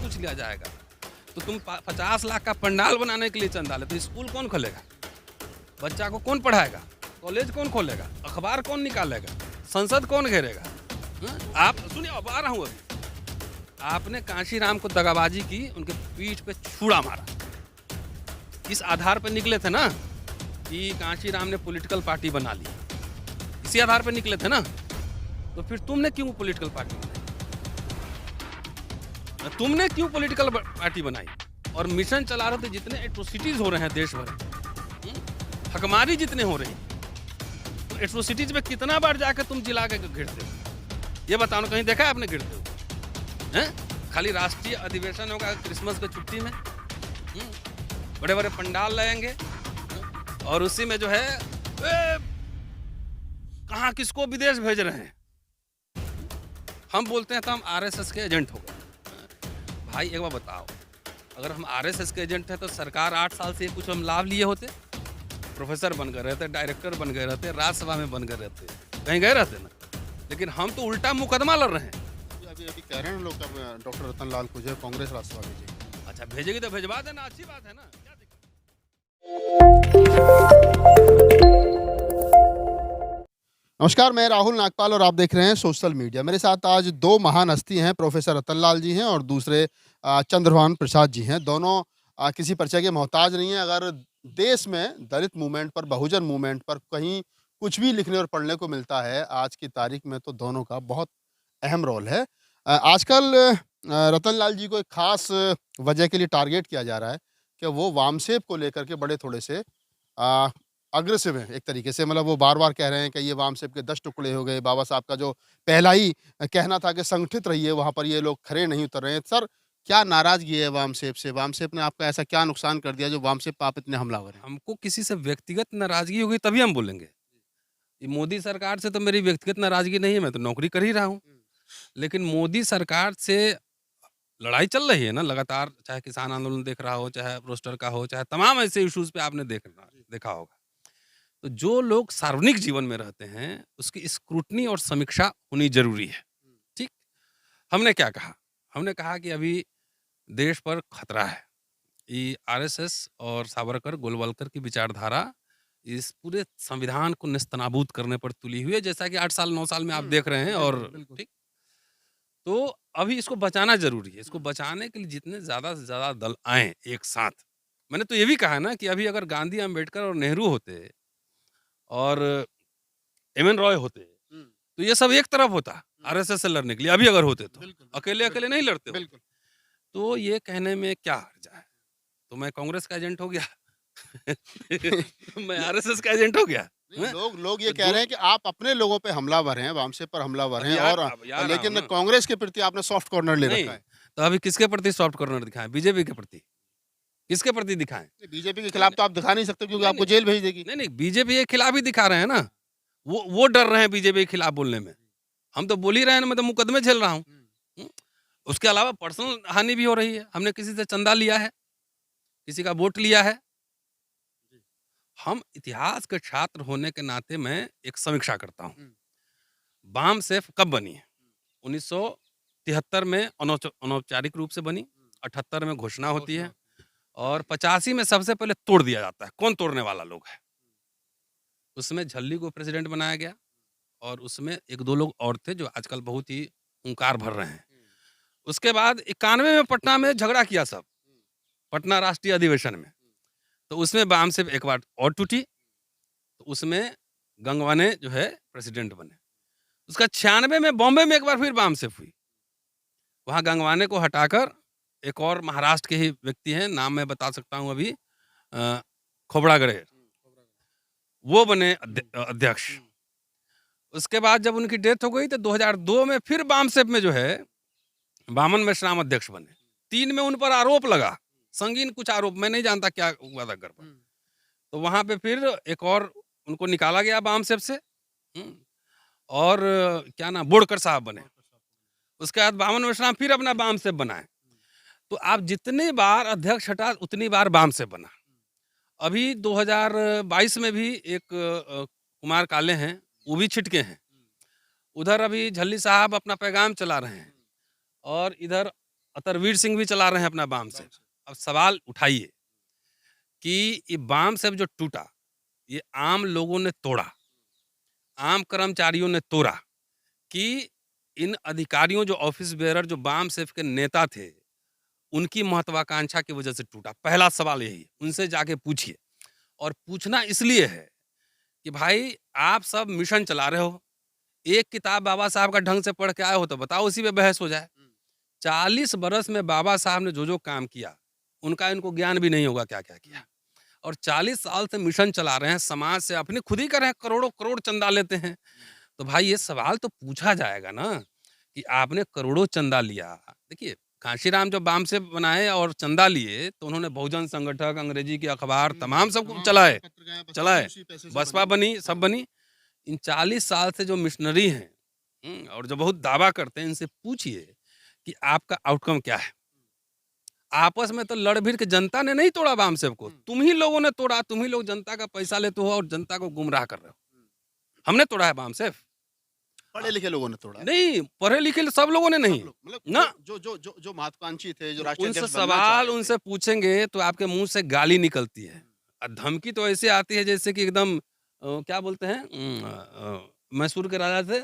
पूछ लिया जाएगा। तो तुम 50 लाख का पंडाल बनाने के लिए चंदा ले, तो स्कूल कौन खोलेगा? बच्चा को कौन पढ़ाएगा? कॉलेज कौन खोलेगा? अखबार कौन निकालेगा? संसद कौन घेरेगा? आप सुनिए, अब आ रहा हूँ अभी। आपने कांशीराम को दगाबाजी की, उनके पीठ पे छुरा मारा। इस आधार पर निकले थे ना कि कांशीराम ने पॉलिटिकल पार्टी बना ली, इसी आधार पर निकले थे ना। तो फिर तुमने क्यों पॉलिटिकल पार्टी बनाई? तुमने क्यों पॉलिटिकल पार्टी बनाई और मिशन चला रहे थे? जितने एट्रोसिटीज हो रहे हैं देश भर, हकमारी जितने हो रही, तो एट्रोसिटीज में कितना बार जाकर तुम जिला के गिरते हो? ये बताओ ना, कहीं देखा है आपने गिरते हो? खाली राष्ट्रीय अधिवेशन होगा क्रिसमस के छुट्टी में, बड़े बड़े पंडाल लगेंगे और उसी में जो है कहाँ किसको विदेश भेज रहे हैं। हम बोलते हैं तो हम आरएसएस के एजेंट हो गए। भाई एक बार बताओ, अगर हम आरएसएस के एजेंट हैं तो सरकार 8 साल से कुछ हम लाभ लिए होते? प्रोफेसर बन गए रहते, डायरेक्टर बन गए रहते, राज्यसभा में बन गए रहते, कहीं गए रहते ना। लेकिन हम तो उल्टा मुकदमा लड़ रहे हैं। अभी कह रहे हैं लोग डॉक्टर रतन लाल को जो है कांग्रेस राज्यसभा भेजेगी। अच्छा, भेजेगी तो भेजवा देना, अच्छी बात है ना, क्या दिक्कत? नमस्कार, मैं राहुल नागपाल और आप देख रहे हैं सोशल मीडिया। मेरे साथ आज दो महान हस्ती हैं, प्रोफेसर रतन लाल जी हैं और दूसरे चंद्रभान प्रसाद जी हैं। दोनों किसी परिचय के मोहताज नहीं है। अगर देश में दलित मूवमेंट पर, बहुजन मूवमेंट पर कहीं कुछ भी लिखने और पढ़ने को मिलता है आज की तारीख में, तो दोनों का बहुत अहम रोल है। आजकल रतन लाल जी को एक खास वजह के लिए टारगेट किया जा रहा है कि वो वामसेप को लेकर के बड़े थोड़े से अग्रेसिव हैं एक तरीके से। मतलब वो बार-बार कह रहे हैं कि ये वामसेप के 10 टुकड़े हो गए। बाबा साहब का जो पहला ही कहना था कि संगठित रहिए, वहाँ पर ये लोग खरे नहीं उतर रहे हैं। सर, क्या नाराज़गी है वामसेप से? वामसेप ने आपका ऐसा क्या नुकसान कर दिया जो वामसेप पे आप इतने हमलावर हैं? हमको किसी से व्यक्तिगत नाराजगी होगी तभी हम बोलेंगे। ये मोदी सरकार से तो मेरी व्यक्तिगत नाराजगी नहीं है, मैं तो नौकरी कर ही रहा हूँ। लेकिन मोदी सरकार से लड़ाई चल रही है ना लगातार, चाहे किसान आंदोलन देख रहा हो, चाहे रोस्टर का हो, चाहे तमाम ऐसे इश्यूज पे आपने देखा होगा। तो जो लोग सार्वजनिक जीवन में रहते हैं उसकी स्क्रूटनी और समीक्षा होनी जरूरी है। ठीक, हमने क्या कहा? हमने कहा कि अभी देश पर खतरा है। ये आरएसएस और सावरकर गोलवलकर की विचारधारा इस पूरे संविधान को नेस्तनाबूद करने पर तुली हुई है, जैसा कि 8 साल 9 साल में आप देख रहे हैं। और ठीक, तो अभी इसको बचाना जरूरी है। इसको बचाने के लिए जितने ज्यादा से ज्यादा दल आए एक साथ, मैंने तो ये भी कहा ना कि अभी अगर गांधी, अंबेडकर और नेहरू होते और एमएन रॉय होते तो ये सब एक तरफ होता आरएसएस से लड़ने के लिए। अभी अगर होते तो अकेले अकेले नहीं लड़ते होते। तो ये कहने में क्या हर्जा है? तो मैं कांग्रेस का एजेंट हो गया मैं आरएसएस का एजेंट हो गया। लोग ये कह रहे हैं कि आप अपने लोगों पे हमलावर हैं, वामसेप पर हमलावर हैं, और लेकिन ना, कांग्रेस के प्रति आपने सॉफ्ट कॉर्नर ले रखा है। तो अभी किसके प्रति सॉफ्ट कॉर्नर दिखाएं? बीजेपी के प्रति? किसके प्रति दिखाएं? बीजेपी के खिलाफ तो आप दिखा नहीं सकते क्योंकि आपको जेल भेज देगी। नहीं, बीजेपी के खिलाफ ही दिखा रहे हैं ना। वो डर रहे हैं बीजेपी के खिलाफ बोलने में। हम तो बोल ही रहे हैं ना, मैं तो मुकदमे झेल रहा हूँ। उसके अलावा पर्सनल हानि भी हो रही है। हमने किसी से चंदा लिया है, किसी का वोट लिया है। हम इतिहास के छात्र होने के नाते मैं एक समीक्षा करता हूँ। वामसेप कब बनी है? 1973 में अनौपचारिक रूप से बनी, 78 में घोषणा होती है और 85 में सबसे पहले तोड़ दिया जाता है। कौन तोड़ने वाला लोग है? उसमें झल्ली को प्रेसिडेंट बनाया गया और उसमें 1-2 लोग और थे जो आजकल बहुत ही हुंकार भर रहे हैं। उसके बाद 91 में पटना में झगड़ा किया सब, पटना राष्ट्रीय अधिवेशन में। तो उसमें वामसेप एक बार और टूटी, तो उसमें गंगवाने जो है प्रेसिडेंट बने। उसका 96 में बॉम्बे में एक बार फिर वामसेप हुई। वहाँ गंगवाने को हटाकर एक और महाराष्ट्र के ही व्यक्ति हैं, नाम मैं बता सकता हूँ अभी, खोबड़ा गड़े, वो बने अध्यक्ष। उसके बाद जब उनकी डेथ हो गई तो 2002 में फिर वामसेप में जो है वामन मेश्राम अध्यक्ष बने। 3 में उन पर आरोप लगा, संगीन कुछ आरोप, मैं नहीं जानता क्या हुआ था घर पर। तो वहां पे फिर एक और उनको निकाला गया वामसेप से, और क्या नाम, बोड़कर साहब बने। उसके बाद वामन मेश्राम फिर अपना वामसेप बनाए। तो आप जितने बार अध्यक्ष हटा उतनी बार वामसेप बना। अभी 2022 में भी एक कुमार काले हैं, वो भी छिटके हैं। उधर अभी झल्ली साहब अपना पैगाम चला रहे हैं और इधर अतरवीर सिंह भी चला रहे हैं अपना बाम सेफ। अब सवाल उठाइए कि ये बाम सेफ जो टूटा, ये आम लोगों ने तोड़ा, आम कर्मचारियों ने तोड़ा, कि इन अधिकारियों जो ऑफिस बेयरर जो बाम सेफ के नेता थे, उनकी महत्वाकांक्षा की वजह से टूटा। पहला सवाल यही है, उनसे जाके पूछिए। और पूछना इसलिए है कि भाई आप सब मिशन चला रहे हो, एक किताब बाबा साहब का ढंग से पढ़ के आए हो तो बताओ, उसी पे बहस हो जाए। 40 बरस में बाबा साहब ने जो काम किया, उनका इनको ज्ञान भी नहीं होगा क्या क्या किया। और 40 साल से मिशन चला रहे हैं, समाज से अपने खुद ही कर रहे हैं, करोड़ों करोड़ चंदा लेते हैं। तो भाई ये सवाल तो पूछा जाएगा ना कि आपने करोड़ों चंदा लिया। देखिए कांशीराम जब बाम से बनाए और चंदा लिए तो उन्होंने बहुजन संगठक, अंग्रेजी के अखबार, तमाम सब चलाए, बसपा बनी, सब बनी। इन 40 साल से जो मिशनरी हैं और जो बहुत दावा करते हैं, इनसे पूछिए कि आपका आउटकम क्या है। आपस में तो लड़ भिड़ के जनता ने नहीं तोड़ा बाम सेफ को, तुम ही लोगों ने तोड़ा। तुम ही लोग जनता का पैसा लेते हो और जनता को गुमराह कर रहे हो। हमने तोड़ा है बाम सेफ? पढ़े लिखे लोगों ने तोड़ा है। नहीं, पढ़े लिखे सब लोगों ने नहीं मतलब ना। जो महत्वाकांक्षी थे, जो राष्ट्रीय उनसे अध्यक्ष बनना चाह सवाल रहे थे। उनसे पूछेंगे तो आपके मुंह से गाली निकलती है और धमकी तो ऐसे आती है जैसे कि एकदम क्या बोलते हैं, मैसूर के राजा थे,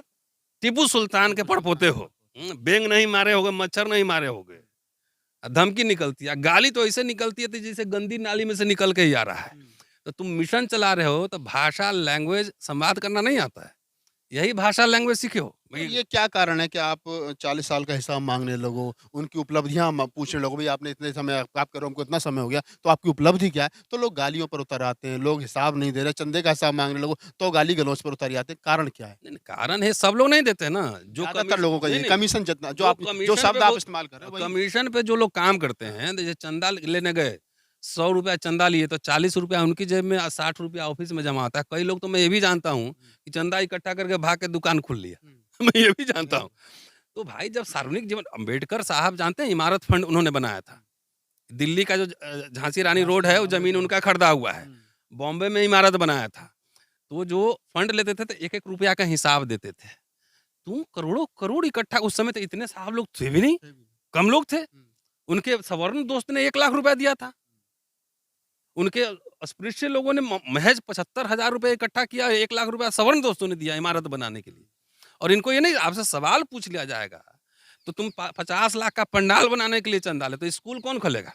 टीपू सुल्तान के पड़पोते हो। बेंग नहीं मारे होगे, मच्छर नहीं मारे होगे, धमकी निकलती है। गाली तो ऐसे निकलती है जैसे गंदी नाली में से निकल के ही आ रहा है। तो तुम मिशन चला रहे हो तो भाषा, लैंग्वेज संवाद करना नहीं आता है, यही भाषा लैंग्वेज सीखे हो। तो ये क्या कारण है कि आप 40 साल का हिसाब मांगने लगो, उनकी उपलब्धियां पूछने लगो, भाई आपने इतने समय, आप कह रहे हो हमको इतना समय हो गया, तो आपकी उपलब्धि क्या है? तो लोग गालियों पर उतर आते हैं, लोग हिसाब नहीं दे रहे, चंदे का हिसाब मांगने लगो तो गाली गलौज पर उतर आते हैं। कारण क्या है? नहीं, नहीं, कारण है सब लोग नहीं देते ना। जो ज्यादातर लोगों का नहीं, ये नहीं, कमीशन, जितना जो जो आप, जो कमीशन शब्द पे आप वो इस्तेमाल कर रहे हो, वही। कमीशन पे जो लोग काम करते हैं, जैसे चंदा लेने गए, 100 रुपया चंदा लिए तो 40 रुपया उनकी जेब में और 60 रुपया ऑफिस में जमा होता है। कई लोग तो मैं ये भी जानता हूँ कि चंदा इकट्ठा करके भाग के दुकान खोल लिया। मैं ये भी जानता हूँ। तो भाई जब सार्वजनिक जीवन, अम्बेडकर साहब जानते हैं इमारत फंड उन्होंने बनाया था। दिल्ली का जो झांसी रानी रोड है, वो जमीन उनका खरीदा हुआ है। बॉम्बे में इमारत बनाया था। तो वो जो फंड लेते थे तो 1-1 रुपया का हिसाब देते थे। तुम करोड़ों करोड़ इकट्ठा, उस समय तो इतने साहब लोग थे भी नहीं, कम लोग थे। उनके सवर्ण दोस्त ने 1 लाख रुपया दिया था। उनके अस्पृश्य लोगों ने महज 75,000 रुपए इकट्ठा किया, 1 लाख रुपया सवर्ण दोस्तों ने दिया इमारत बनाने के लिए। और इनको ये नहीं, आपसे सवाल पूछ लिया जाएगा तो तुम 50 लाख का पंडाल बनाने के लिए चंदा ले, तो स्कूल कौन खोलेगा?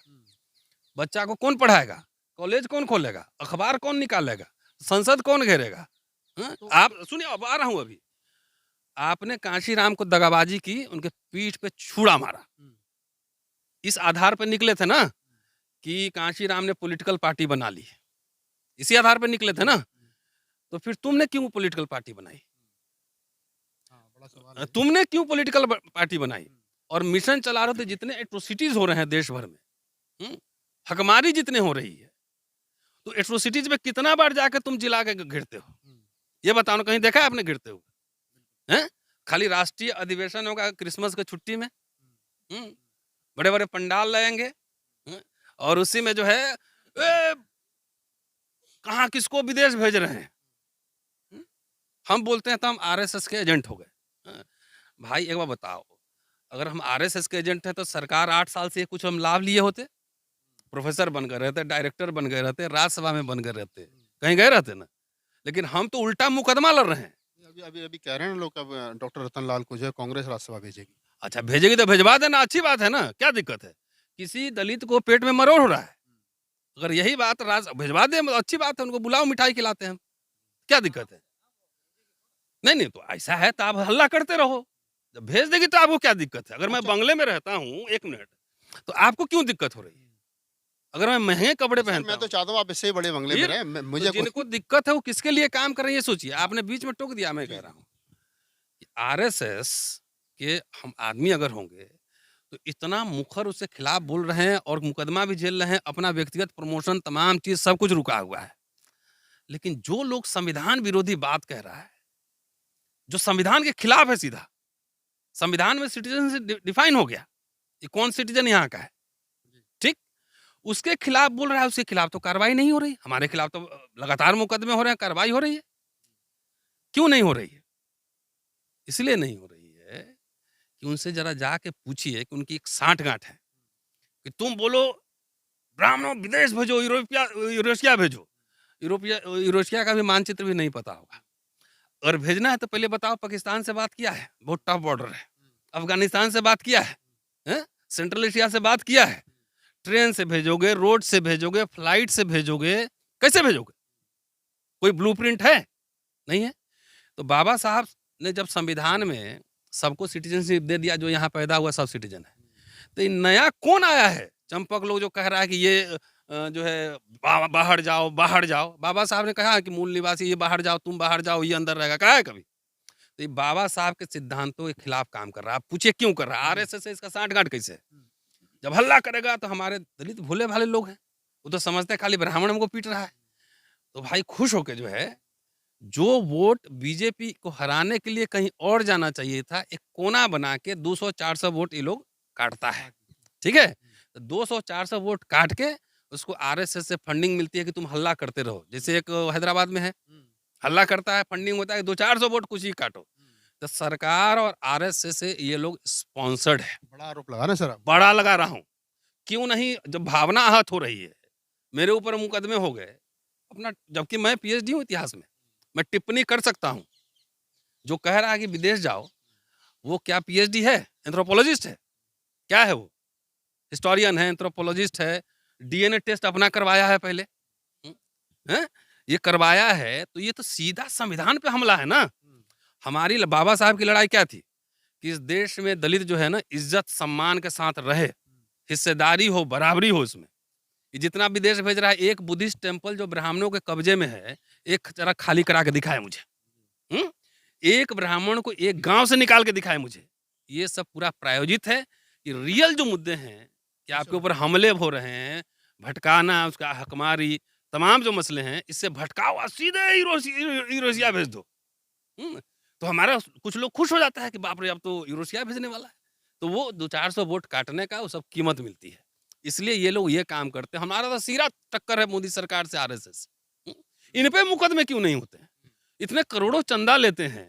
बच्चा को कौन पढ़ाएगा? कॉलेज कौन खोलेगा? अखबार कौन निकालेगा? संसद कौन घेरेगा? हाँ? आप सुनिए, अब आ रहा हूं अभी। आपने कांशीराम को दगाबाजी की, उनके पीठ पे छुरा मारा, इस आधार पर निकले थे ना कि कांशीराम ने पॉलिटिकल पार्टी बना ली, इसी आधार पर निकले थे ना। तो फिर तुमने क्यों पॉलिटिकल पार्टी बनाई? तुमने क्यों पॉलिटिकल पार्टी बनाई? और मिशन चला रहे थे, जितने एट्रोसिटीज हो रहे हैं देश भर में, हकमारी जितने हो रही है, तो एट्रोसिटीज में कितना बार जाके तुम जिला के घिरते हो? ये बताओ ना, कहीं देखा है आपने घिरते हुए? हैं? खाली राष्ट्रीय अधिवेशन होगा क्रिसमस की छुट्टी में, बड़े बड़े पंडाल लगाएंगे और उसी में जो है कहाँ किसको विदेश भेज रहे हैं। हम बोलते हैं तो हम आरएसएस के एजेंट हो गए। भाई एक बार बताओ, अगर हम आरएसएस के एजेंट हैं तो सरकार 8 साल से कुछ हम लाभ लिए होते? प्रोफेसर बन गए रहते, डायरेक्टर बन गए रहते, राज्यसभा में बन गए रहते, कहीं गए रहते ना। लेकिन हम तो उल्टा मुकदमा लड़ रहे हैं। अभी अभी अभी कह रहे हैं लोग, अब डॉक्टर रतनलाल को जो है कांग्रेस राज्यसभा भेजेगी। अच्छा भेजेगी तो भेजवा देना, अच्छी बात है ना, क्या दिक्कत है? किसी दलित को पेट में मरोड़ हो रहा है, अगर यही बात भेजवा दे, अच्छी बात है, उनको बुलाओ, मिठाई खिलाते हैं हम, क्या दिक्कत है? नहीं नहीं, तो ऐसा है तो आप हल्ला करते रहो, जब भेज देगी तो आपको क्या दिक्कत है? अगर मैं बंगले में रहता हूँ, 1 मिनट, तो आपको क्यों दिक्कत हो रही है? अगर मैं महंगे कपड़े पहनता मैं तो चाहता हूँ आप इससे ही बड़े बंगले में रहें, मुझे तो जिनको दिक्कत है वो किसके लिए काम कर रही है सोचिए। आपने बीच में टोक दिया। मैं कह रहा हूँ आरएसएस के हम आदमी अगर होंगे तो इतना मुखर उसके खिलाफ बोल रहे हैं और मुकदमा भी झेल रहे हैं, अपना व्यक्तिगत प्रमोशन, तमाम चीज सब कुछ रुका हुआ है। लेकिन जो लोग संविधान विरोधी बात कह रहा है, जो संविधान के खिलाफ है, सीधा संविधान में सिटीजन से डिफाइन हो गया, ये कौन सिटीजन यहाँ का है, ठीक, उसके खिलाफ बोल रहा है, उसके खिलाफ तो कार्रवाई नहीं हो रही। हमारे खिलाफ तो लगातार मुकदमे हो रहे हैं, कार्रवाई हो रही है। क्यों नहीं हो रही है? इसलिए नहीं हो रही है कि उनसे ज़रा जाके पूछिए कि उनकी एक साँठ-गाँठ है कि तुम बोलो ब्राह्मणों विदेश भेजो, यूरेशिया भेजो। यूरेशिया का भी मानचित्र भी नहीं पता होगा। अगर भेजना है तो पहले बताओ पाकिस्तान से बात किया है? बहुत टफ बॉर्डर है। अफ़गानिस्तान से बात किया है? हैं? सेंट्रल एशिया से बात किया है? ट्रेन से भेजोगे, रोड से भेजोगे, फ्लाइट से भेजोगे, कैसे भेजोगे? कोई ब्लूप्रिंट है? नहीं है। तो बाबा साहब ने जब संविधान में सबको सिटीज़नशिप दे दिया, जो यहाँ पैदा हुआ सब सिटीज़न है। तो ये नया कौन आया है? चंपक लोग जो कह रहा है कि ये जो है बाहर जाओ, बाहर जाओ। बाबा साहब ने कहा है कि मूल निवासी ये बाहर जाओ, तुम बाहर जाओ, ये अंदर रहेगा। कहा है कभी? तो ये बाबा साहब के सिद्धांतों के खिलाफ काम कर रहा है। आप पूछिए क्यों कर रहा है? आरएसएस से इसका साँठ-गाँठ कैसे है? जब हल्ला करेगा तो हमारे दलित भोले-भाले लोग हैं। वो तो समझते हैं खाली ब्राह्मण हमको पीट रहा है। तो भाई खुश होके जो है, जो वोट बीजेपी को हराने के लिए कहीं और जाना चाहिए था, एक कोना बना के 200-400 वोट ये लोग काटता है। ठीक है? तो 200-400 वोट काट के उसको आरएसएस से फंडिंग मिलती है कि तुम हल्ला करते रहो। जैसे एक हैदराबाद में है, हल्ला करता है, फंडिंग होता है, 200-400 वोट कुछ ही काटो। तो सरकार और आरएसएस से ये लोग स्पॉन्सर्ड है। बड़ा आरोप लगा रहे हैं सर आप। बड़ा लगा रहा हूँ। क्यों नहीं? जब भावना आहत हो रही है, मेरे ऊपर मुकदमे हो गए, अपना जबकि मैं पीएचडी हूँ इतिहास में, मैं टिप्पणी कर सकता हूँ। जो कह रहा है कि विदेश जाओ, वो क्या पीएचडी है? एंथ्रोपोलॉजिस्ट है? क्या है वो? हिस्टोरियन है, एंथ्रोपोलॉजिस्ट है, डीएनए टेस्ट अपना करवाया है पहले। हुँ, हैं? ये करवाया है, तो ये तो सीधा संविधान पे हमला है ना। हमारी बाबा साहब की लड़ाई क्या थी? कि इस देश में दलित जो है ना इज्जत सम्मान के साथ रहे, हिस्सेदारी हो, बराबरी हो इसमें। ये जितना विदेश भेज रहा है, एक बुद्धिस्ट टेम्पल जो ब्राह्मणों के कब्जे में है, एक जरा खाली करा के दिखाए मुझे। हुँ? एक ब्राह्मण को एक गाँव से निकाल के दिखाए मुझे। ये सब पूरा प्रायोजित है कि रियल जो मुद्दे हैं कि आपके ऊपर हमले हो रहे हैं, भटकाना, उसका हकमारी, तमाम जो मसले हैं, इससे भटकाओ और सीधे यूरेशिया भेज दो। हुँ? तो हमारा कुछ लोग खुश हो जाता है कि बाप रे! अब तो यूरेशिया भेजने वाला है। तो वो 200-400 वोट काटने का वो सब कीमत मिलती है। इसलिए ये लोग ये काम करते हैं। हमारा तो सीधा टक्कर है मोदी सरकार से आरएसएस। हुँ? इन पे मुकदमे क्यों नहीं होते हैं? इतने करोड़ों चंदा लेते हैं।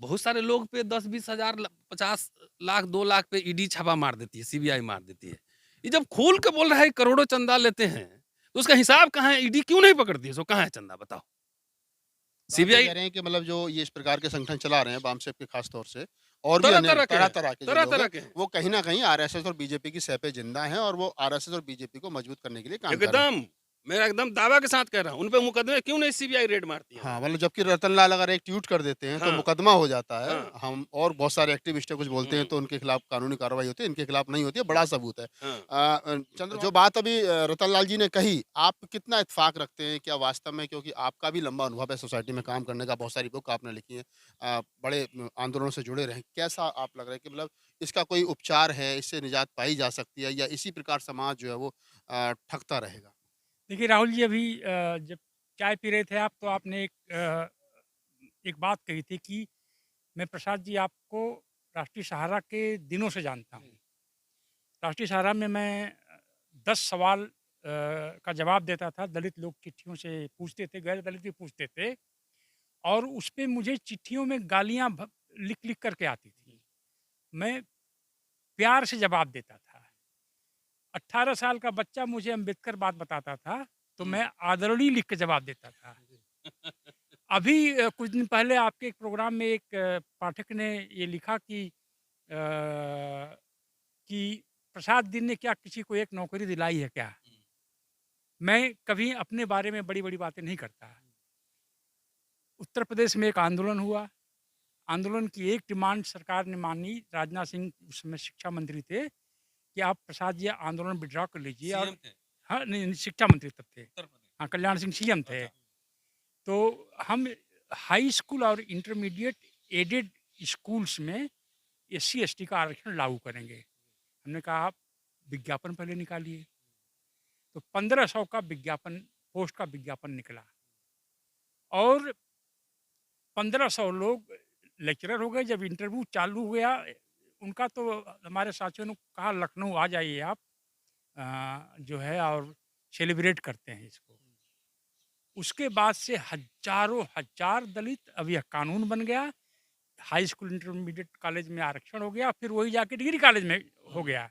बहुत सारे लोग पे 10-20 हज़ार 50 लाख 2 लाख पे ईडी छापा मार देती है, सीबीआई मार देती है। ये जब खोल के बोल रहा है करोड़ों चंदा लेते हैं, तो उसका हिसाब कहाँ है? ईडी क्यों नहीं पकड़ती है? सो कहाँ है चंदा बताओ? तो आप ये सीबीआई कह रहे हैं कि मतलब जो ये इस प्रकार के संगठन चला रहे हैं वामसेप के खास तौर से और भी अन्य तरह-तरह के हैं, तरह-तरह के जो लोग तरह-तरह हैं, के हैं। वो कहीं न कहीं आरएसएस और बीजेपी की सह पे ज़िंदा हैं और वो आरएसएस और बीजेपी को मजबूत करने के लिए काम कर रहे हैं। एकदम, मैं एकदम दावा के साथ कह रहा हूँ, उन पे मुकदमे क्यों नहीं सीबीआई रेड मारती है हाँ, हमारे? मतलब जबकि रतन लाल अगर एक ट्वीट कर देते हैं तो हाँ, मुकदमा हो जाता है। हाँ, हम और बहुत सारे एक्टिविस्ट हैं कुछ बोलते हैं हुँ, तो उनके खिलाफ कानूनी कार्रवाई होती है, इनके खिलाफ नहीं होती है, बड़ा सबूत है। हाँ। जो बात अभी रतन लाल जी ने कही, आप कितना इत्तेफ़ाक रखते हैं? क्या वास्तव में क्योंकि आपका भी लंबा अनुभव है सोसाइटी में काम करने का, बहुत सारी बुक आपने लिखी हैं, बड़े आंदोलनों से जुड़े रहे हैं। कैसा आप लग रहा है कि मतलब इसका कोई उपचार है, इससे निजात पाई जा सकती है या इसी प्रकार समाज जो है वो ठगता रहेगा? देखिए राहुल जी, अभी जब चाय पी रहे थे आप, तो आपने एक बात कही थी कि मैं प्रसाद जी आपको राष्ट्रीय सहारा के दिनों से जानता हूँ। राष्ट्रीय सहारा में मैं 10 सवाल का जवाब देता था। दलित लोग चिट्ठियों से पूछते थे, गैर दलित भी पूछते थे, और उसपे मुझे चिट्ठियों में गालियाँ लिख-लिख कर के आती थी। मैं प्यार से जवाब देता था। 18 साल का बच्चा मुझे अम्बेडकर बात बताता था, तो हुँ। मैं आदरणीय लिख के जवाब देता था। अभी कुछ दिन पहले आपके एक प्रोग्राम में एक पाठक ने ये लिखा कि प्रसाद दिन ने क्या किसी को एक नौकरी दिलाई है क्या? मैं कभी अपने बारे में बड़ी-बड़ी बातें नहीं करता। उत्तर प्रदेश में एक आंदोलन हुआ। आंदोलन की एक डिमांड सरकार ने मानी। राजनाथ सिंह उस समय शिक्षा मंत्री थे कि आप प्रसाद जी आंदोलन विथड्रॉ कर लीजिए। और सीएम थे हाँ, नहीं, नहीं, शिक्षा मंत्री तब थे। उत्तर प्रदेश। हाँ, कल्याण सिंह सीएम थे। अच्छा। तो हम हाई स्कूल और इंटरमीडिएट एडेड स्कूल्स में एससी-एसटी का आरक्षण लागू करेंगे। हमने कहा आप विज्ञापन पहले निकालिए। तो 1500 का विज्ञापन, पोस्ट का विज्ञापन निकला, और 1500 लोग लेक्चरर हो गए। जब इंटरव्यू चालू हुआ उनका, तो हमारे साथियों ने कहा लखनऊ आ जाइए आप, जो है, और सेलिब्रेट करते हैं इसको। उसके बाद से हज़ारों हज़ार दलित, अब यह कानून बन गया हाई स्कूल इंटरमीडिएट कॉलेज में आरक्षण हो गया, फिर वही जाके डिग्री कॉलेज में हो गया।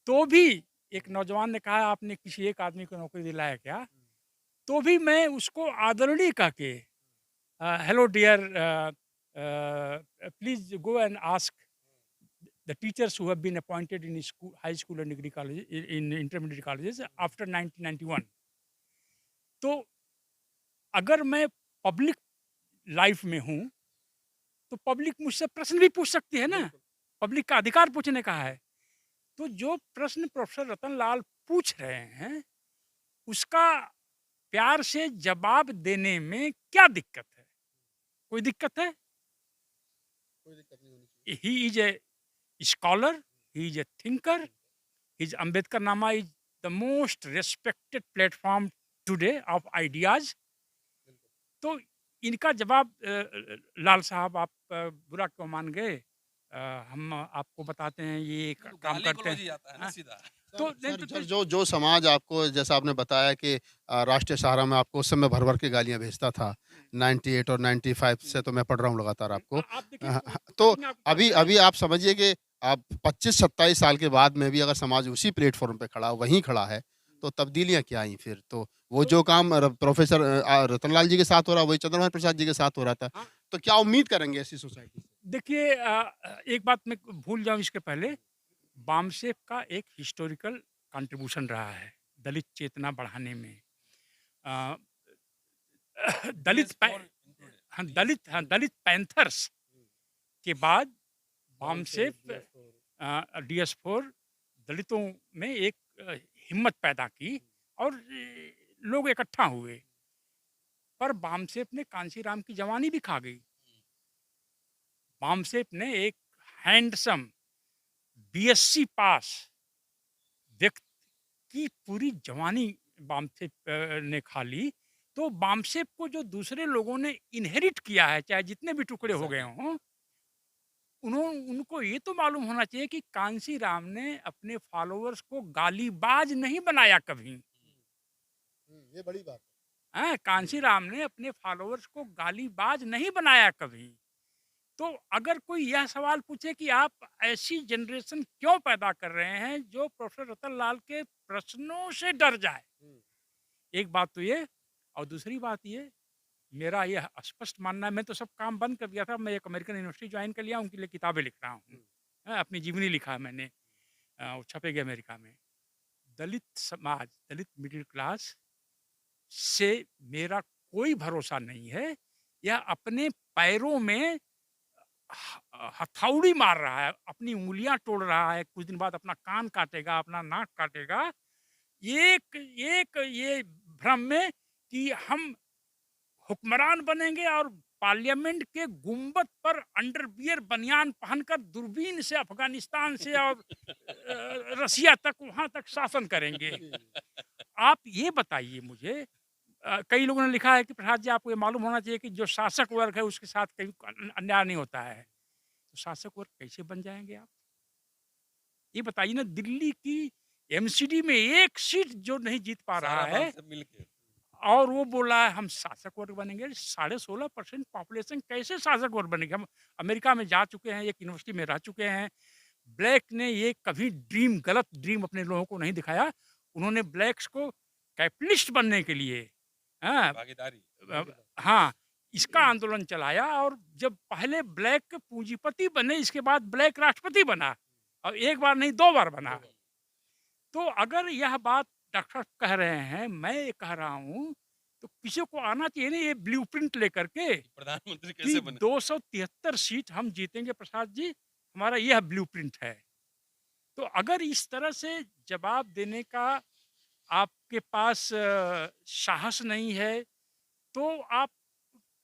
तो भी एक नौजवान ने कहा आपने किसी एक आदमी को नौकरी दिलाया क्या? तो भी मैं उसको आदरणीय कह के hello dear please go and ask the teachers who have been appointed in school, high school and degree colleges, in intermediate colleges after 1991. तो अगर मैं पब्लिक लाइफ में हूँ तो पब्लिक मुझसे प्रश्न भी पूछ सकती है ना, पब्लिक का अधिकार पूछने का है। तो जो प्रश्न प्रोफेसर रतन लाल पूछ रहे हैं उसका प्यार से जवाब देने में क्या दिक्कत है? कोई दिक्कत है? कोई दिक्कत नहीं होनी चाहिए। He is a scholar, he is a thinker. His Ambedkarnama is the most respected platform today of ideas. तो इनका जवाब लाल साहब आप बुरा क्यों मान गए? हम आपको बताते हैं ये एक काम गाली करते गलौज ही हैं। आता है ना हाँ, सीधा। तो सर, नहीं सर, तो सर, जो समाज आपको जैसा आपने बताया कि राष्ट्रीय सहारा में आपको उस समय भर भर के गालियां भेजता था 98 और 95 से तो मैं पढ़ रहा हूँ लगातार आपको। आप देखिए तो कटिंग आपको अभी करते हैं। अभी आप समझिए कि आप 25-27 साल के बाद में भी अगर समाज उसी प्लेटफॉर्म पे खड़ा वहीं खड़ा है तो तब्दीलियां क्या आई फिर? तो वो जो काम प्रोफेसर रतनलाल जी के साथ हो रहा वही चंद्रभान प्रसाद जी के साथ हो रहा था। हाँ, तो क्या उम्मीद करेंगे ऐसी सोसाइटी से? देखिए एक बात मैं भूल जाऊं इसके पहले, बामसेफ का एक हिस्टोरिकल कंट्रीब्यूशन रहा है दलित चेतना बढ़ाने में। अ, दलित पै- हाँ, दलित पैंथर्स के बाद बामसेफ DS4 दलितों में एक हिम्मत पैदा की और लोग इकट्ठा हुए। पर बामसेफ ने कांशीराम की जवानी भी खा गई। बामसेफ ने एक हैंडसम BSc पास व्यक्ति की पूरी जवानी बामसेफ ने खा ली। तो बामसेफ को जो दूसरे लोगों ने इनहेरिट किया है, चाहे जितने भी टुकड़े हो गए हों, उनको ये तो मालूम होना चाहिए कि कांशीराम ने अपने फॉलोअर्स को गालीबाज नहीं बनाया कभी। ये बड़ी बात कांशीराम ने अपने फॉलोअर्स को गालीबाज नहीं बनाया कभी। तो अगर कोई यह सवाल पूछे कि आप ऐसी जनरेशन क्यों पैदा कर रहे हैं जो प्रोफेसर रतन लाल के प्रश्नों से डर जाए, एक बात तो ये, और दूसरी बात ये, मेरा यह स्पष्ट मानना है, मैं तो सब काम बंद कर दिया था, मैं एक अमेरिकन यूनिवर्सिटी ज्वाइन कर लिया, उनके लिए किताबें लिख रहा हूँ। अपनी जीवनी लिखा है मैंने, वो छपेगी अमेरिका में। दलित समाज, दलित मिडिल क्लास से मेरा कोई भरोसा नहीं है। यह अपने पैरों में हथौड़ी मार रहा है, अपनी उंगलियां तोड़ रहा है, कुछ दिन बाद अपना कान काटेगा, अपना नाक काटेगा। एक एक ये भ्रम में कि हम हुक्मरान बनेंगे और पार्लियामेंट के गुंबद पर अंडरवियर बनियान पहनकर दूरबीन से अफगानिस्तान से और रसिया तक वहां तक शासन करेंगे। आप ये बताइए मुझे, कई लोगों ने लिखा है कि प्रसाद जी आपको ये मालूम होना चाहिए कि जो शासक वर्ग है उसके साथ कभी अन्याय नहीं होता है। तो शासक वर्ग कैसे बन जाएंगे आप? ये बताइए ना, दिल्ली की MCD में एक सीट जो नहीं जीत पा रहा सारा है बाम से मिलके। और वो बोला है हम शासक वर्ग बनेंगे। 16.5% पॉपुलेशन कैसे शासक वर्ग बनेंगे? हम अमेरिका में जा चुके हैं, एक यूनिवर्सिटी में रह चुके हैं। ब्लैक ने ये कभी गलत ड्रीम अपने लोगों को नहीं दिखाया। उन्होंने ब्लैक्स को कैपिटलिस्ट बनने के लिए भागीदारी। हाँ, इसका आंदोलन चलाया और जब पहले ब्लैक पूंजीपति बने, इसके बाद ब्लैक राष्ट्रपति बना और एक बार नहीं 2 बार बना। तो अगर यह बात डॉक्टर कह रहे हैं, मैं ये कह रहा हूँ, तो किसी को आना चाहिए ना ये ब्लूप्रिंट लेकर के प्रधानमंत्री कि कैसे बने? 273 सीट हम जीतेंगे प्रसाद जी, हमारा यह ब्लूप्रिंट है। तो अगर इस तरह से जवाब देने का आपके पास साहस नहीं है, तो आप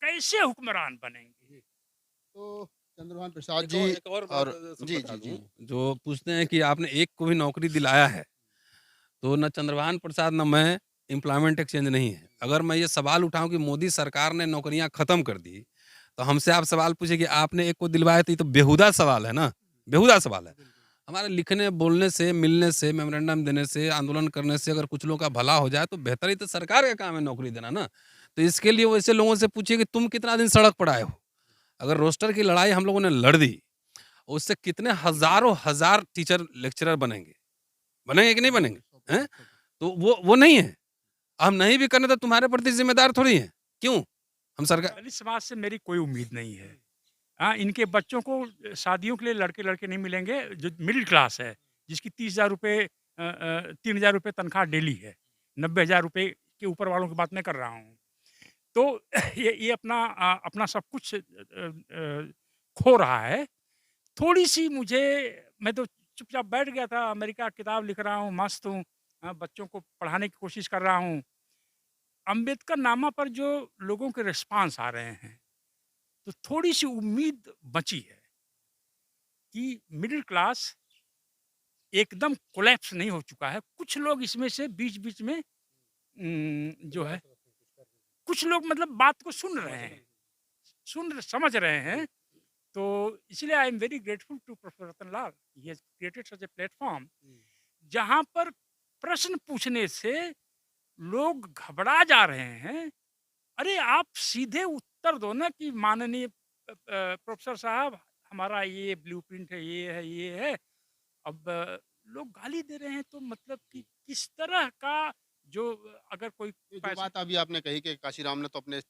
कैसे हुक्मरान बनेंगे? तो चंद्रभान प्रसाद एक जी और एक और बात सब जी बता जी दूं, जी जो पूछते हैं कि आपने एक को भी नौकरी दिलाया है, तो न चंद्रभान प्रसाद न मैं एम्प्लॉयमेंट एक्सचेंज नहीं है। अगर मैं ये सवाल उठाऊं कि मोदी सरकार ने नौकरियां खत्म कर दी, तो हमसे आप सवाल पूछे कि आपने एक को दिलवाया, तो ये तो बेहुदा सवाल है ना, बेहुदा सवाल है। हमारे लिखने बोलने से, मिलने से, मेमोरेंडम देने से, आंदोलन करने से अगर कुछ लोगों का भला हो जाए तो बेहतर ही तो सरकार का काम है नौकरी देना ना। तो इसके लिए वैसे लोगों से पूछिए कि तुम कितना दिन सड़क पर आए हो, अगर रोस्टर की लड़ाई हम लोगों ने लड़ दी, उससे कितने हज़ारों हज़ार टीचर लेक्चरर बनेंगे। बनेंगे कि नहीं बनेंगे? हैं? तो वो नहीं है। हम नहीं भी करें तो तुम्हारे प्रति ज़िम्मेदार थोड़ी हैं। क्यों? हम सरकार दलित समाज से मेरी कोई उम्मीद नहीं है। हाँ, इनके बच्चों को शादियों के लिए लड़के-लड़के नहीं मिलेंगे, जो मिडिल क्लास है, जिसकी 30,000 रुपए 3,000 रुपए तनख्वाह डेली है। 90,000 रुपए के ऊपर वालों की बात मैं कर रहा हूँ। तो ये अपना सब कुछ खो रहा है। थोड़ी-सी मुझे, मैं तो चुपचाप बैठ गया था, अमेरिका किताब लिख रहा हूँ, मस्त हूँ। बच्चों को पढ़ाने की कोशिश कर रहा हूँ। अम्बेडकर नामा पर जो लोगों के रिस्पॉन्स आ रहे हैं, तो थोड़ी-सी उम्मीद बची है कि मिडिल क्लास एकदम कोलैप्स नहीं हो चुका है। कुछ लोग इसमें से बीच-बीच में जो है, कुछ लोग मतलब बात को सुन रहे हैं, समझ रहे हैं। तो इसलिए I am very grateful to professor Ratanlal, he has created such a platform जहाँ पर प्रश्न पूछने से लोग घबरा जा रहे हैं। अरे आप सीधे उत्तर दो ना कि माननीय प्रोफेसर साहब, हमारा ये ब्लूप्रिंट है, ये है, ये है। अब लोग गाली दे रहे हैं, तो मतलब कि किस तरह का जो, अगर कोई ये जो पैसा, बात अभी आपने कही कि काशीराम ने तो अपने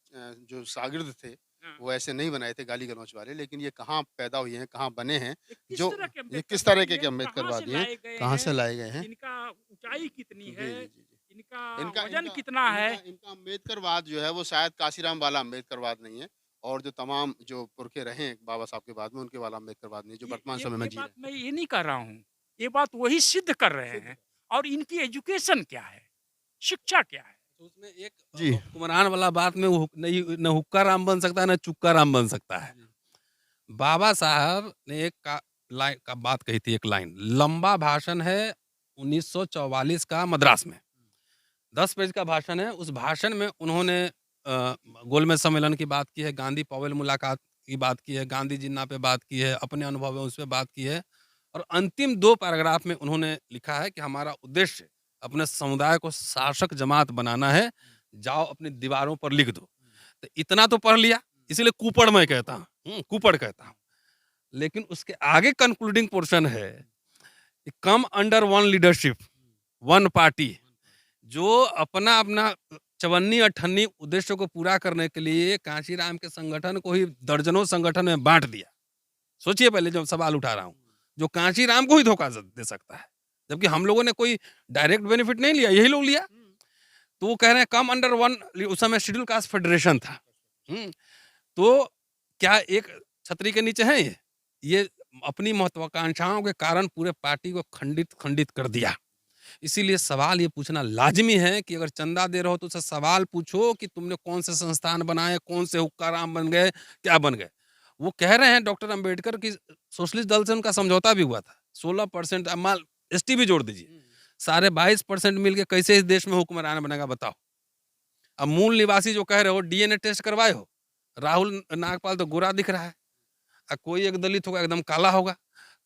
जो शागिर्द थे, हाँ, वो ऐसे नहीं बनाए थे गाली-गलौच वाले, लेकिन ये कहाँ पैदा हुए हैं, कहाँ बने हैं, ये किस जो तरह के ये किस तरह अम्बेडकरवादी के हैं, कहाँ से अम्बेडकरवादी हैं, लाए गए कहाँ से हैं, लाए गए हैं। इनका ऊँचाई कितनी जी, है, जी, जी, जी। इनका इनका वज़न इनका कितना है? इनका इनका अम्बेडकरवाद जो है, वो शायद काशीराम वाला अम्बेडकरवाद नहीं है और जो तमाम जो पुरखे रहे हैं बाबा साहब के बाद में, उनके वाला अम्बेडकरवाद नहीं है, जो वर्तमान समय में ये जी रहे बात हैं। मैं ये नहीं कर रहा हूँ। ये बात वही सिद्ध कर रहे हैं। और इनकी एजुकेशन क्या है? शिक्षा क्या है? तो उसमें एक जी। हुक्मरान वाला बात में वो नहीं, न हुक्का राम बन सकता है, न चुक्का राम बन सकता है। बाबा साहब ने एक का बात कही थी, एक लाइन, लंबा भाषण है 1944 का मद्रास में, 10 पेज का भाषण है। उस भाषण में उन्होंने गोलमेज सम्मेलन की बात की है, गांधी पवेल मुलाकात की बात की है, गांधी जिन्ना पे बात की है, अपने अनुभव है उस पे बात की है, और अंतिम 2 पैराग्राफ में उन्होंने लिखा है कि हमारा उद्देश्य अपने समुदाय को शासक जमात बनाना है, जाओ अपनी दीवारों पर लिख दो। तो इतना तो पढ़ लिया, इसीलिए कुपड़ मैं कहता हूँ, कुपड़ कहता हूँ। लेकिन उसके आगे कंक्लूडिंग पोर्शन है, come under one leadership, one party, जो अपना अपना चवन्नी अठन्नी उद्देश्य को पूरा करने के लिए कांशीराम के संगठन को ही दर्जनों संगठन में बांट दिया। सोचिए, पहले जो सवाल उठा रहा हूँ, जो कांशीराम को ही धोखा दे सकता है, जबकि हम लोगों ने कोई डायरेक्ट बेनिफिट नहीं लिया, यही लोग लिया। तो वो कह रहे हैं कम अंडर वन, उस समय शेड्यूल कास्ट फेडरेशन था। तो क्या एक छतरी के नीचे है ये अपनी महत्वाकांक्षाओं के कारण पूरे पार्टी को खंडित खंडित कर दिया। इसीलिए सवाल ये पूछना लाजमी है कि अगर चंदा दे रहे हो तो उससे सवाल पूछो कि तुमने कौन से संस्थान बनाए, कौन से हुक्काराम बन गए, क्या बन गए। वो कह रहे हैं डॉक्टर अंबेडकर की सोशलिस्ट दल से उनका समझौता भी हुआ था, 16% माल एसटी भी जोड़ दीजिए, सारे 22% मिलके कैसे इस देश में हुक्मरान बनेगा बताओ। अब मूल निवासी जो कह रहे हो डीएनए टेस्ट करवाए हो, राहुल नागपाल तो गोरा दिख रहा है, कोई एक दलित होगा एकदम काला होगा,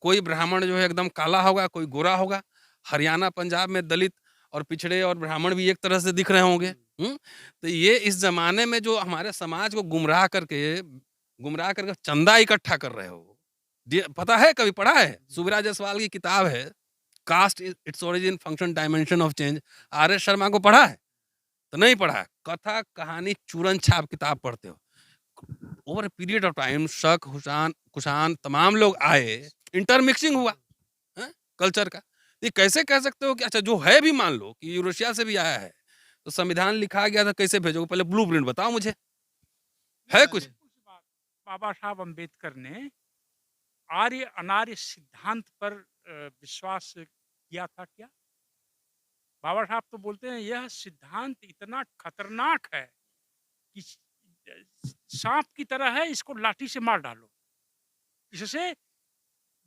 कोई ब्राह्मण जो है एकदम काला होगा, कोई गोरा होगा। हरियाणा पंजाब में दलित और पिछड़े और ब्राह्मण भी एक तरह से दिख रहे होंगे। तो ये इस जमाने में जो हमारे समाज को गुमराह करके चंदा इकट्ठा कर रहे हो, पता है, कभी पढ़ा है? सुबीरा जायसवाल की किताब है caste its origin function dimension of change, R S Sharma को पढ़ा है? तो नहीं पढ़ा है। कथा कहानी चूरन छाप किताब पढ़ते हो। ओवर पीरियड ऑफ टाइम शक, हुसैन, कुशान तमाम लोग आए, इंटरमिक्सिंग हुआ कल्चर का। ये कैसे कह सकते हो कि अच्छा जो है भी मान लो कि यूरोशिया से भी आया है, तो संविधान लिखा गया था, कैसे भेजोगे? पहले ब्लूप्रिंट बताओ मुझे, है कुछ? बाबा साहब अम्बेडकर ने आर्य अनार्य सिद्धांत पर विश्वास किया था क्या? बाबा साहब तो बोलते हैं यह सिद्धांत इतना खतरनाक है कि सांप की तरह है, इसको लाठी से मार डालो। इससे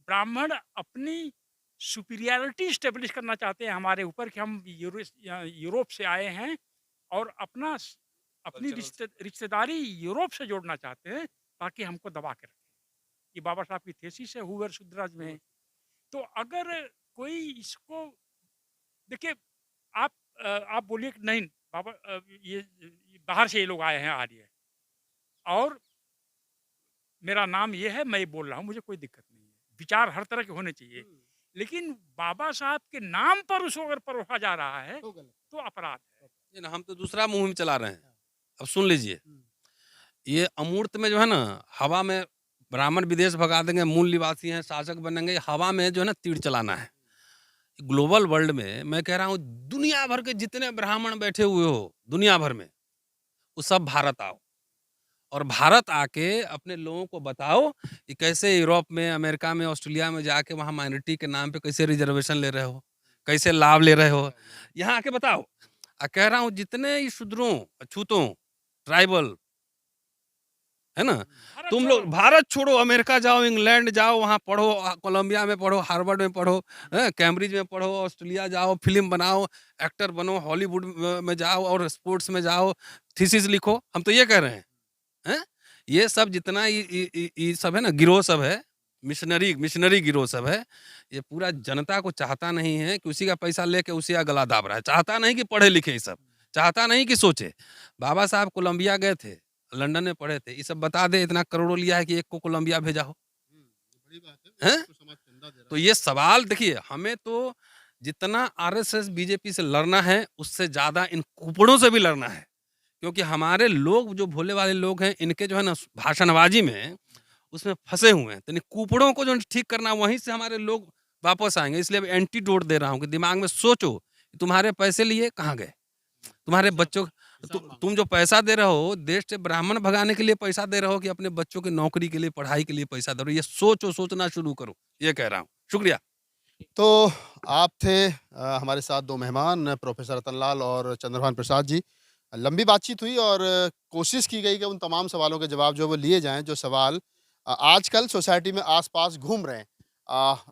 ब्राह्मण अपनी सुपीरियरिटी स्टेब्लिश करना चाहते हैं हमारे ऊपर कि हम यूरोप से आए हैं, और अपनी रिश्तेदारी यूरोप से जोड़ना चाहते हैं ताकि हमको दबा के रखें। ये बाबा साहब की थेसिस है, हुवर शुद्राज में है। तो अगर कोई इसको देखिए, आप आप बोलिए कि नहीं बाबा, ये बाहर से ये लोग आए हैं आर्य, और मेरा नाम ये है, मैं ये बोल रहा हूँ, मुझे कोई दिक्कत नहीं है। विचार हर तरह के होने चाहिए। लेकिन बाबा साहब के नाम पर उसको अगर परोसा जा रहा है, तो अपराध है। ये ना हम तो दूसरा मुहिम चला रहे हैं। अब सुन लीजिए, ये अमूर्त में जो है ना, हवा में ब्राह्मण विदेश भगा देंगे, मूल निवासी हैं, शासक बनेंगे, हवा में जो है ना तीर चलाना है। ग्लोबल वर्ल्ड में मैं कह रहा हूँ, दुनिया भर के जितने ब्राह्मण बैठे हुए हो दुनिया भर में, वो सब भारत आओ और भारत आके अपने लोगों को बताओ कि कैसे यूरोप में, अमेरिका में, ऑस्ट्रेलिया में जाके वहाँ माइनॉरिटी के नाम पे कैसे रिजर्वेशन ले रहे हो, कैसे लाभ ले रहे हो, यहाँ आके बताओ। कह रहा हूँ जितने ही शूद्रों, अछूतों, ट्राइबल है ना, भारत तुम छोड़ो। लोग भारत छोड़ो, अमेरिका जाओ, इंग्लैंड जाओ, वहाँ पढ़ो, कोलंबिया में पढ़ो, हार्वर्ड में पढ़ो, कैम्ब्रिज में पढ़ो, ऑस्ट्रेलिया जाओ, फिल्म बनाओ, एक्टर बनो, हॉलीवुड में जाओ और स्पोर्ट्स में जाओ, थीसिस लिखो। हम तो ये कह रहे हैं। ये सब जितना ये सब है ना, गिरोह सब है, मिशनरी गिरोह सब है, ये पूरा जनता को चाहता नहीं है कि उसी का पैसा लेके उसी का गला दाब रहा है। चाहता नहीं कि पढ़े लिखे, ये सब चाहता नहीं कि सोचे। बाबा साहब कोलंबिया गए थे, लंदन में पढ़े थे, ये सब बता दे, इतना करोड़ों लिया है कि एक को कोलंबिया भेजा हो। बड़ी बात है, हैं? तो समाज चंदा दे रहा तो ये सवाल देखिए, हमें तो जितना आरएसएस बीजेपी से लड़ना है, उससे ज्यादा इन कुपड़ों से भी लड़ना है। क्योंकि हमारे लोग जो भोले वाले लोग हैं, इनके जो है ना भाषणबाजी में उसमें फंसे हुए हैं। तो इन कुपड़ों को जो ठीक करना, वहीं से हमारे लोग वापस आएंगे। इसलिए अब एंटीडोट दे रहा हूँ कि दिमाग में सोचो, तुम्हारे पैसे लिए कहाँ गए, तुम्हारे बच्चों, तुम जो पैसा दे रहे हो, देश से ब्राह्मण भगाने के लिए पैसा दे रहे हो कि अपने बच्चों की नौकरी के लिए, पढ़ाई के लिए पैसा दे रहे हो। ये सोचो, सोचना शुरू करो, ये कह रहा हूँ। शुक्रिया। तो आप थे हमारे साथ दो मेहमान, प्रोफेसर रतनलाल और चंद्रभान प्रसाद जी। लंबी बातचीत हुई और कोशिश की गई कि उन तमाम सवालों के जवाब जो वो लिए जाएँ, जो सवाल आजकल सोसाइटी में आस-पास घूम रहे हैं।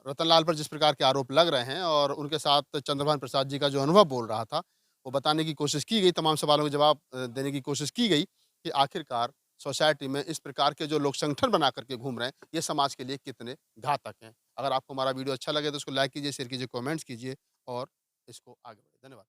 रतनलाल पर जिस प्रकार के आरोप लग रहे हैं और उनके साथ चंद्रभान प्रसाद जी का जो अनुभव बोल रहा था, वो बताने की कोशिश की गई, तमाम सवालों के जवाब देने की कोशिश की गई कि आखिरकार सोसाइटी में इस प्रकार के जो लोग संगठन बना करके घूम रहे हैं, ये समाज के लिए कितने घातक हैं। अगर आपको हमारा वीडियो अच्छा लगे तो उसको लाइक कीजिए, शेयर कीजिए, कमेंट्स कीजिए और इसको आगे बढ़ाइए। धन्यवाद।